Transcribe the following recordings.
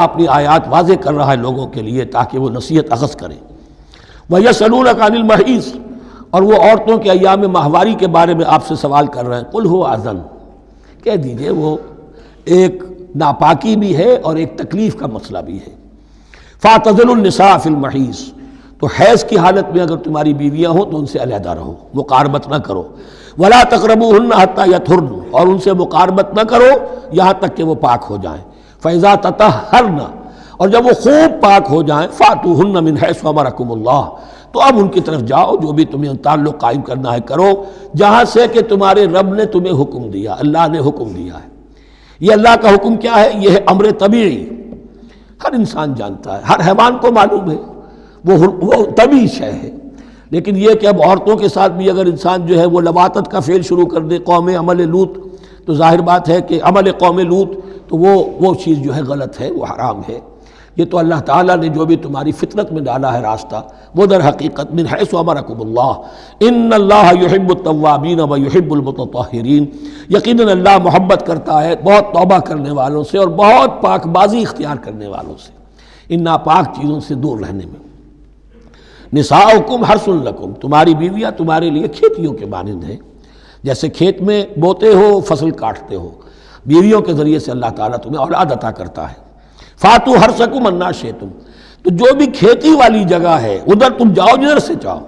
اپنی آیات واضح کر رہا ہے لوگوں کے لیے تاکہ وہ نصیحت اخذ کریں۔ وَيَسْأَلُونَكَ عَنِ الْمَحِيضِ، اور وہ عورتوں کے ایام ماہواری کے بارے میں آپ سے سوال کر رہے ہیں۔ قُلْ هُوَ أَذًى، کہہ دیجئے وہ ایک ناپاکی بھی ہے اور ایک تکلیف کا مسئلہ بھی ہے۔ فَاعْتَزِلُوا النِّسَاءَ فِي الْمَحِيضِ، تو حیض کی حالت میں اگر تمہاری بیویاں ہوں تو ان سے علیحدہ رہو، مقاربت نہ کرو۔ وَلَا تَقْرَبُوهُنَّ حَتَّى يَطْهُرْنَ، اور ان سے مقاربت نہ کرو یہاں تک کہ وہ پاک ہو جائیں۔ فَإِذَا تَطَهَّرْنَ، اور جب وہ خوب پاک ہو جائیں، فَأْتُوهُنَّ مِنْ حَيْثُ أَمَرَكُمُ اللَّهُ، تو اب ان کی طرف جاؤ، جو بھی تمہیں تعلق قائم کرنا ہے کرو، جہاں سے کہ تمہارے رب نے تمہیں حکم دیا، اللہ نے حکم دیا ہے۔ یہ اللہ کا حکم کیا ہے؟ یہ ہے امر طبیعی، ہر انسان جانتا ہے، ہر حیوان کو معلوم ہے، وہ طبیعی شے ہے۔ لیکن یہ کہ اب عورتوں کے ساتھ بھی اگر انسان جو ہے وہ لواطت کا فعل شروع کر دے، قوم عمل لوط، تو ظاہر بات ہے کہ عمل قوم لوط تو وہ چیز جو ہے غلط ہے، وہ حرام ہے۔ یہ تو اللہ تعالیٰ نے جو بھی تمہاری فطرت میں ڈالا ہے راستہ، وہ در حقیقت من حیث امرکم اللہ، ان اللہ یحب التوابین و یحب المتطہرین، یقیناً اللہ محبت کرتا ہے بہت توبہ کرنے والوں سے اور بہت پاک بازی اختیار کرنے والوں سے، ان ناپاک چیزوں سے دور رہنے میں۔ نساؤکم حرث لکم، تمہاری بیویاں تمہارے لیے کھیتیوں کے مانند ہیں، جیسے کھیت میں بوتے ہو، فصل کاٹتے ہو، بیویوں کے ذریعے سے اللہ تعالیٰ تمہیں اولاد عطا کرتا ہے۔ فاتو حرثکم انا شئتم، تو جو بھی کھیتی والی جگہ ہے ادھر تم جاؤ جدھر سے چاہو،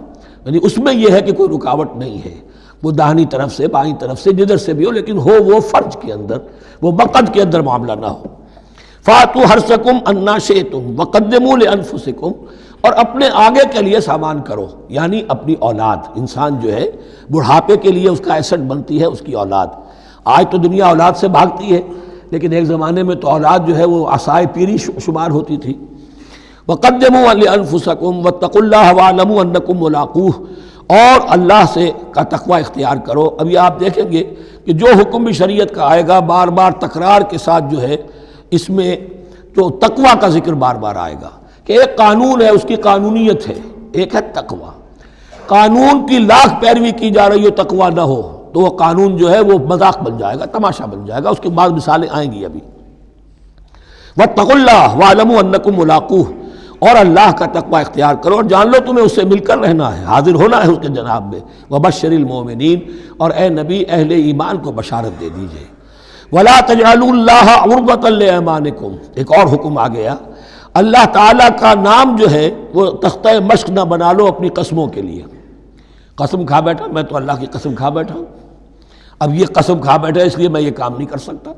یعنی اس میں یہ ہے کہ کوئی رکاوٹ نہیں ہے، وہ داہنی طرف سے بائیں طرف سے جدھر سے بھی ہو، لیکن ہو وہ فرج کے اندر، وہ مقد کے اندر معاملہ نہ ہو۔ فاتو حرثکم انا شئتم وقدموا لانفسکم، اور اپنے آگے کے لیے سامان کرو، یعنی اپنی اولاد۔ انسان جو ہے بڑھاپے کے لیے اس کا ایسٹ بنتی ہے اس کی اولاد۔ آج تو دنیا اولاد سے بھاگتی ہے، لیکن ایک زمانے میں تو اولاد جو ہے وہ عصائے پیری شمار ہوتی تھی۔ وَقَدِّمُوا لِأَنفُسَكُمْ وَاتَّقُوا اللَّهَ وَاعْلَمُوا أَنَّكُمْ مُلَاقُوهُ، اور اللہ سے کا تقوی اختیار کرو۔ ابھی آپ دیکھیں گے کہ جو حکم بھی شریعت کا آئے گا بار بار تکرار کے ساتھ جو ہے اس میں جو تقوی کا ذکر بار بار آئے گا، کہ ایک قانون ہے اس کی قانونیت ہے، ایک ہے تقوی۔ قانون کی لاکھ پیروی کی جا رہی ہو، تقوی نہ ہو تو وہ قانون جو ہے وہ مذاق بن جائے گا، تماشا بن جائے گا۔ اس کے بعد مثالیں آئیں گی ابھی۔ وَاتَّقُوا اللَّهَ وَاعْلَمُوا أَنَّكُمْ مُلَاقُوهُ، اور اللہ کا تقوی اختیار کرو اور جان لو تمہیں اس سے مل کر رہنا ہے، حاضر ہونا ہے اس کے جناب میں۔ وَبَشِّرِ الْمُؤْمِنِينَ، اور اے نبی اہل ایمان کو بشارت دے دیجئے۔ وَلَا تَجْعَلُوا اللَّهَ عُرْضَةً لِأَيْمَانِكُمْ، ایک اور حکم آ گیا، اللہ تعالیٰ کا نام جو ہے وہ تختہ مشق نہ بنا لو اپنی قسموں کے لیے۔ قسم کھا بیٹھا، میں تو اللہ کی قسم کھا بیٹھا ہوں، اب یہ قسم کھا بیٹھا اس لیے میں یہ کام نہیں کر سکتا،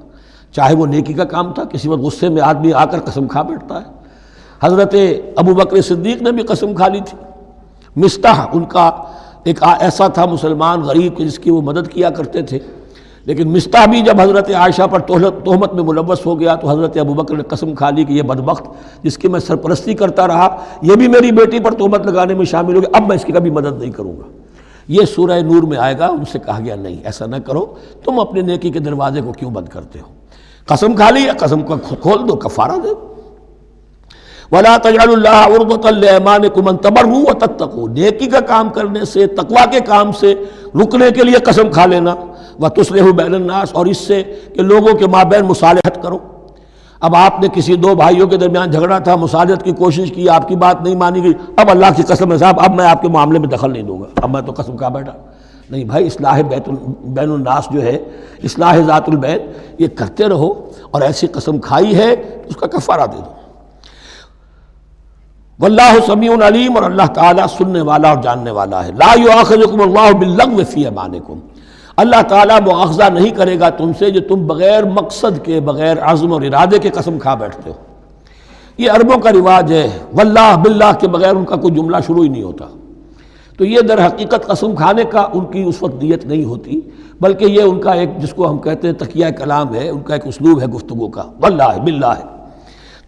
چاہے وہ نیکی کا کام تھا، کسی وقت غصے میں آدمی آ کر قسم کھا بیٹھتا ہے۔ حضرت ابو بکر صدیق نے بھی قسم کھا لی تھی۔ مستح ان کا ایک ایسا تھا مسلمان غریب کہ جس کی وہ مدد کیا کرتے تھے، لیکن مستح بھی جب حضرت عائشہ پر تہمت میں ملوث ہو گیا تو حضرت ابو بکر نے قسم کھا لی کہ یہ بدبخت جس کی میں سرپرستی کرتا رہا، یہ بھی میری بیٹی پر تہمت لگانے میں شامل ہو گیا، اب میں اس کی کبھی مدد نہیں کروں گا۔ یہ سورہ نور میں آئے گا، ان سے کہا گیا نہیں ایسا نہ کرو، تم اپنے نیکی کے دروازے کو کیوں بند کرتے ہو؟ قسم کھا لی، قسم کو کھول دو، کفارہ دے دو۔ وَلَا تَجْعَلُوا اللَّهَ عُرْضَةً لِأَيْمَانِكُمْ أَن تَبَرُّوا وَتَتَّقُوا، نیکی کا کام کرنے سے، تقوی کے کام سے رکنے کے لیے قسم کھا لینا۔ وَتُصْلِحُوا بَيْنَ النَّاسِ، اور اس سے کہ لوگوں کے مابین مصالحت کرو۔ اب آپ نے کسی دو بھائیوں کے درمیان جھگڑا تھا، مصالحت کی کوشش کی، آپ کی بات نہیں مانی گئی، اب اللہ کی قسم ہے صاحب اب میں آپ کے معاملے میں دخل نہیں دوں گا، اب میں تو قسم کھا بیٹھا۔ نہیں بھائی، اصلاح بین الناس جو ہے، اصلاح ذات البین، یہ کرتے رہو، اور ایسی قسم کھائی ہے اس کا کفارہ دے دو۔ واللہ سمیع علیم، اور اللہ تعالیٰ سننے والا اور جاننے والا ہے۔ لا یؤاخذکم اللہ باللغو فی ایمانکم، اللہ تعالیٰ مؤاخذہ نہیں کرے گا تم سے جو تم بغیر مقصد کے، بغیر عزم اور ارادے کے قسم کھا بیٹھتے ہو۔ یہ عربوں کا رواج ہے، واللہ باللہ کے بغیر ان کا کوئی جملہ شروع ہی نہیں ہوتا، تو یہ در حقیقت قسم کھانے کا ان کی اس وقت نیت نہیں ہوتی، بلکہ یہ ان کا ایک جس کو ہم کہتے ہیں تقیہ کلام ہے، ان کا ایک اسلوب ہے گفتگو کا، واللہ باللہ ہے،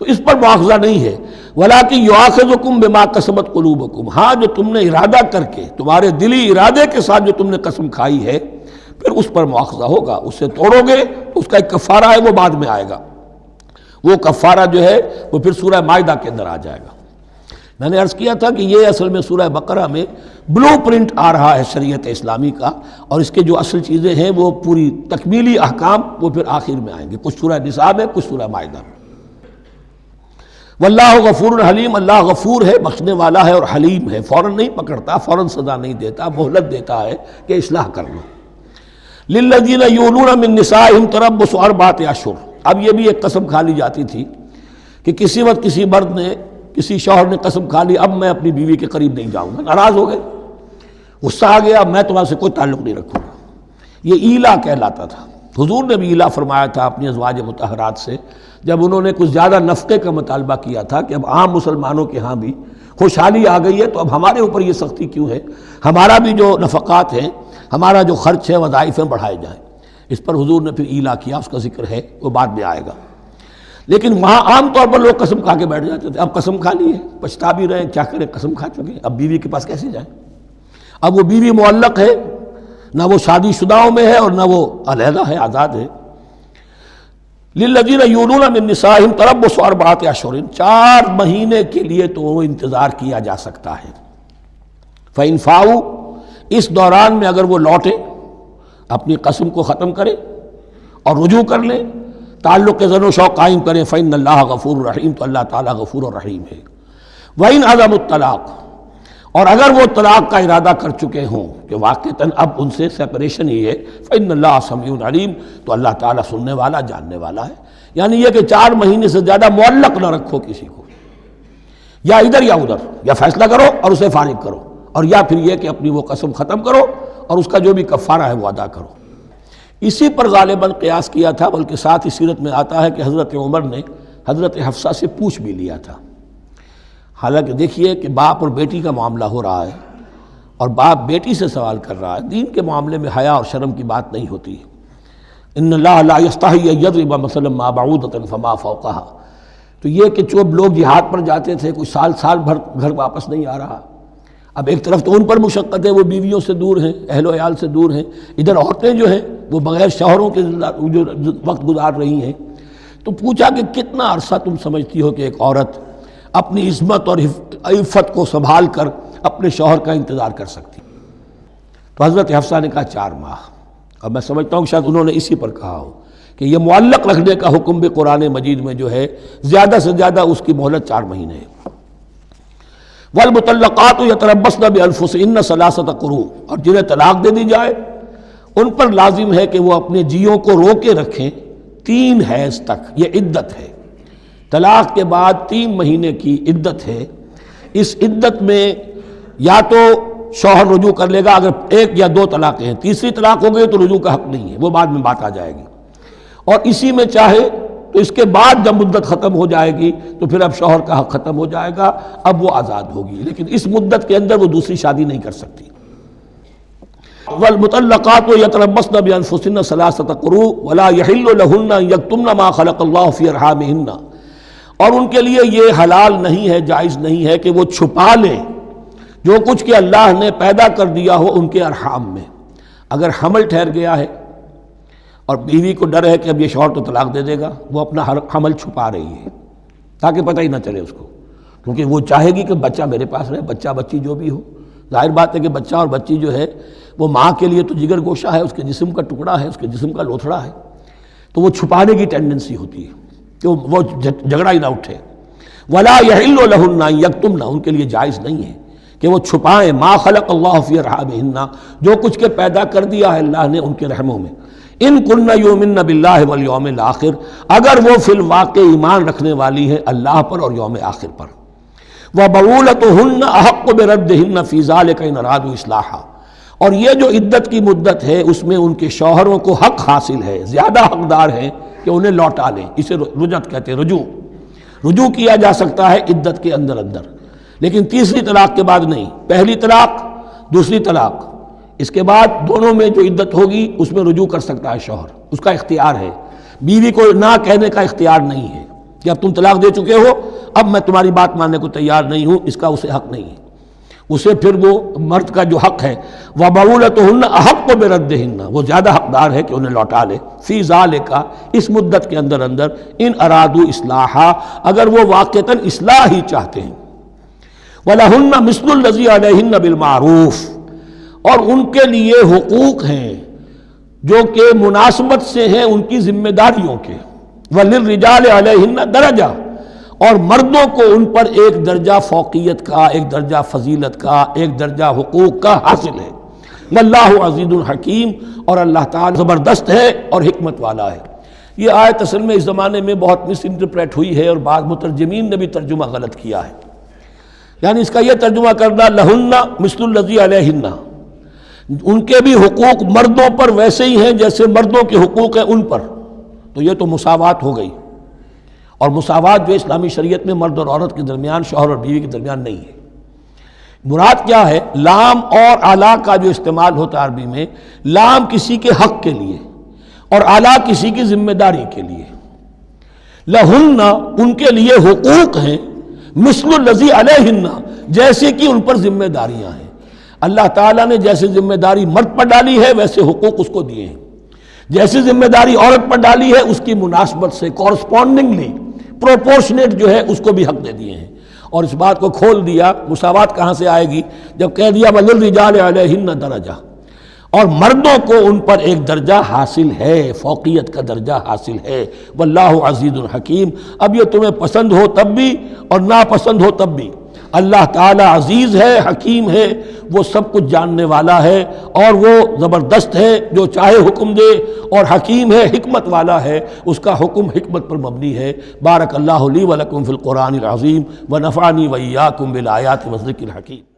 تو اس پر مؤاخذہ نہیں ہے۔ وَلَٰكِن يُؤَاخِذُكُم بِمَا كَسَبَتْ قُلُوبُكُم، ہاں جو تم نے ارادہ کر کے، تمہارے دلی ارادے کے ساتھ جو تم نے قسم کھائی ہے، پھر اس پر مؤاخذہ ہوگا، اس سے توڑو گے تو اس کا ایک کفارہ ہے، وہ بعد میں آئے گا، وہ کفارہ جو ہے وہ پھر سورہ مائدہ کے اندر آ جائے گا۔ میں نے عرض کیا تھا کہ یہ اصل میں سورہ بقرہ میں بلو پرنٹ آ رہا ہے شریعت اسلامی کا، اور اس کے جو اصل چیزیں ہیں وہ پوری تکمیلی احکام وہ پھر آخر میں آئیں گے، کچھ سورہ نساء میں، کچھ سورہ مائدہ میں۔ واللہ غفور حلیم، اللہ غفور ہے، بخشنے والا ہے، اور حلیم ہے، فوراً نہیں پکڑتا، فوراً سزا نہیں دیتا، مہلت دیتا ہے کہ اصلاح کر لو۔ للذین یولون من نسائہم تربص اربعۃ اشہر، اب یہ بھی ایک قسم کھا لی جاتی تھی کہ کسی وقت کسی مرد نے، کسی شوہر نے قسم کھا لی اب میں اپنی بیوی کے قریب نہیں جاؤں گا، ناراض ہو گئے، غصہ آ گیا، میں تمہارے سے کوئی تعلق نہیں رکھوں گا، یہ ایلا کہلاتا تھا۔ حضور نے بھی ایلا فرمایا تھا اپنی ازواج مطہرات سے جب انہوں نے کچھ زیادہ نفقے کا مطالبہ کیا تھا کہ اب عام مسلمانوں کے ہاں بھی خوشحالی آ گئی ہے تو اب ہمارے اوپر یہ سختی کیوں ہے، ہمارا بھی جو نفقات ہیں، ہمارا جو خرچ ہے، وظائف ہیں، بڑھائے جائیں۔ اس پر حضور نے پھر ایلا کیا، اس کا ذکر ہے، وہ بعد میں آئے گا۔ لیکن وہاں عام طور پر لوگ قسم کھا کے بیٹھ جاتے تھے، اب قسم کھا لی ہے، پچھتا بھی رہے، کیا کریں، قسم کھا چکے، اب بیوی کے پاس کیسے جائیں؟ اب وہ بیوی معلق ہے، نہ وہ شادی شداؤں میں ہے اور نہ وہ علیحدہ ہے، آزاد ہے۔ للذین یولون من نسائہم تربص اربعۃ اشہر، 4 مہینے کے لیے تو وہ انتظار کیا جا سکتا ہے۔ فإن فاؤوا، اس دوران میں اگر وہ لوٹے، اپنی قسم کو ختم کرے اور رجوع کر لیں، تعلق زن و شوق قائم کریں، فإن اللہ غفور رحیم، تو اللہ تعالیٰ غفور و رحیم ہے۔ وإن عزموا الطلاق، اور اگر وہ طلاق کا ارادہ کر چکے ہوں کہ واقعتاً اب ان سے سیپریشن ہی ہے، فإن اللہ سمیع علیم، تو اللہ تعالیٰ سننے والا، جاننے والا ہے۔ یعنی یہ کہ 4 مہینے سے زیادہ معلق نہ رکھو کسی کو، یا ادھر یا ادھر، یا فیصلہ کرو اور اسے فارغ کرو، اور یا پھر یہ کہ اپنی وہ قسم ختم کرو اور اس کا جو بھی کفارہ ہے وہ ادا کرو۔ اسی پر غالباً قیاس کیا تھا، بلکہ ساتھ ہی سیرت میں آتا ہے کہ حضرت عمر نے حضرت حفصہ سے پوچھ بھی لیا تھا۔ حالانکہ دیکھیے کہ باپ اور بیٹی کا معاملہ ہو رہا ہے اور باپ بیٹی سے سوال کر رہا ہے، دین کے معاملے میں حیا اور شرم کی بات نہیں ہوتی۔ ان اللہ لا یستحی ان یضرب مثلا ما بعوضۃ فما فوقها، تو یہ کہ جو لوگ جہاد پر جاتے تھے، کوئی سال بھر گھر واپس نہیں آ رہا، اب ایک طرف تو ان پر مشقت ہے، وہ بیویوں سے دور ہیں، اہل و عیال سے دور ہیں، ادھر عورتیں جو ہیں وہ بغیر شوہروں کے جو وقت گزار رہی ہیں، تو پوچھا کہ کتنا عرصہ تم سمجھتی ہو کہ ایک عورت اپنی عصمت اور عفت کو سنبھال کر اپنے شوہر کا انتظار کر سکتی؟ تو حضرت حفصہ نے کہا 4 ماہ۔ اب میں سمجھتا ہوں کہ شاید انہوں نے اسی پر کہا ہو کہ یہ معلق رکھنے کا حکم بھی قرآن مجید میں جو ہے زیادہ سے زیادہ اس کی مہلت 4 مہینے ہے۔ والمطلقات یتربصن بانفسہن 3 قروء، اور جنہیں طلاق دے دی جائے ان پر لازم ہے کہ وہ اپنے جیوں کو روکے رکھیں 3 حیض تک، یہ عدت ہے۔ طلاق کے بعد 3 مہینے کی عدت ہے۔ اس عدت میں یا تو شوہر رجوع کر لے گا، اگر 1 یا 2 طلاقیں ہیں، تیسری طلاق ہو گئی تو رجوع کا حق نہیں ہے، وہ بعد میں بات آ جائے گی، اور اسی میں چاہے تو اس کے بعد جب مدت ختم ہو جائے گی تو پھر اب شوہر کا حق ختم ہو جائے گا، اب وہ آزاد ہوگی، لیکن اس مدت کے اندر وہ دوسری شادی نہیں کر سکتی۔ والمطلقات یتربصن بانفسہن 3 قروء ولا یحل لہن ان یکتمن ما خلق اللہ فی ارحامہن، اور ان کے لیے یہ حلال نہیں ہے، جائز نہیں ہے کہ وہ چھپا لیں جو کچھ کہ اللہ نے پیدا کر دیا ہو ان کے ارحام میں۔ اگر حمل ٹھہر گیا ہے اور بیوی کو ڈر ہے کہ اب یہ شوہر تو طلاق دے دے گا، وہ اپنا حمل چھپا رہی ہے تاکہ پتہ ہی نہ چلے اس کو، کیونکہ وہ چاہے گی کہ بچہ میرے پاس رہے، بچہ بچی جو بھی ہو۔ ظاہر بات ہے کہ بچہ اور بچی جو ہے وہ ماں کے لیے تو جگر گوشہ ہے، اس کے جسم کا ٹکڑا ہے، اس کے جسم کا لوتھڑا ہے، تو وہ چھپانے کی ٹینڈنسی ہوتی ہے کہ وہ جھگڑا ہی نہ اٹھے۔ ولا یحل لہن ان یکتمن، ان کے لیے جائز نہیں ہے کہ وہ چھپائیں ما خلق اللہ فی ارحامہن، جو کچھ کہ پیدا کر دیا ہے اللہ نے ان کے رحموں میں۔ ان کن یؤمن باللہ والیوم الآخر، اگر وہ فی الواقع ایمان رکھنے والی ہیں اللہ پر اور یوم آخر پر۔ وبعولتہن احق بردہن فی ذلک ان ارادوا اصلاحا، اور یہ جو عدت کی مدت ہے اس میں ان کے شوہروں کو حق حاصل ہے، زیادہ حقدار ہیں کہ انہیں لوٹا لیں، اسے رجعت کہتے ہیں، رجوع کیا جا سکتا ہے عدت کے اندر، لیکن تیسری طلاق کے بعد نہیں۔ پہلی طلاق، دوسری طلاق، اس کے بعد دونوں میں جو عدت ہوگی اس میں رجوع کر سکتا ہے شوہر، اس کا اختیار ہے، بیوی کو نہ کہنے کا اختیار نہیں ہے کہ اب تم طلاق دے چکے ہو، اب میں تمہاری بات ماننے کو تیار نہیں ہوں، اس کا اسے حق نہیں ہے۔ اسے پھر وہ مرد کا جو حق ہے وَبَعُولَتُهُنَّ أَحَقُّ بِرَدِّهِنَّ، وہ زیادہ حقدار ہے کہ انہیں لوٹا لے، فی ذالک، اس مدت کے اندر ان ارادوا اصلاحا، اگر وہ واقعتاً اصلاح ہی چاہتے ہیں۔ وَلَهُنَّ مِثْلُ الَّذِي عَلَيْهِنَّ بِالْمَعْرُوفِ، اور ان کے لیے حقوق ہیں جو کہ مناسبت سے ہیں ان کی ذمہ داریوں کے۔ وَلِلرِّجَالِ عَلَيْهِنَّ دَرَجَةٌ، اور مردوں کو ان پر ایک درجہ فوقیت کا، ایک درجہ فضیلت کا، ایک درجہ حقوق کا حاصل ہے۔ واللہ عزیز الحکیم، اور اللہ تعالی زبردست ہے اور حکمت والا ہے۔ یہ آیت اصل میں اس زمانے میں بہت مس انٹرپریٹ ہوئی ہے، اور بعض مترجمین نے بھی ترجمہ غلط کیا ہے۔ یعنی اس کا یہ ترجمہ کرنا لہن مثل الذی علیہن، ان کے بھی حقوق مردوں پر ویسے ہی ہیں جیسے مردوں کے حقوق ہیں ان پر، تو یہ تو مساوات ہو گئی، اور مساوات جو اسلامی شریعت میں مرد اور عورت کے درمیان، شوہر اور بیوی کے درمیان نہیں ہے۔ مراد کیا ہے؟ لام اور اعلیٰ کا جو استعمال ہوتا ہے عربی میں، لام کسی کے حق کے لیے اور اعلیٰ کسی کی ذمہ داری کے لیے۔ لہن ان کے لیے حقوق ہیں، مثل الذی علیہن جیسے کہ ان پر ذمہ داریاں ہیں۔ اللہ تعالیٰ نے جیسے ذمہ داری مرد پر ڈالی ہے ویسے حقوق اس کو دیے ہیں، جیسی ذمہ داری عورت پر ڈالی ہے اس کی مناسبت سے کورسپونڈنگلی پروپورشنیٹ جو ہے اس کو بھی حق دے دیے ہیں۔ اور اس بات کو کھول دیا، مساوات کہاں سے آئے گی؟ جب کہہ دیا وَلِلرِّجَالِ عَلَيْهِنَّ درجہ، اور مردوں کو ان پر ایک درجہ حاصل ہے، فوقیت کا درجہ حاصل ہے۔ واللہ عزیز الحکیم، اب یہ تمہیں پسند ہو تب بھی اور ناپسند ہو تب بھی اللہ تعالی عزیز ہے، حکیم ہے، وہ سب کچھ جاننے والا ہے، اور وہ زبردست ہے جو چاہے حکم دے، اور حکیم ہے، حکمت والا ہے، اس کا حکم حکمت پر مبنی ہے۔ بارک اللہ لی ولکم فی القرآن العظیم ونفعنی وإیاکم بالآیات والذکر الحکیم۔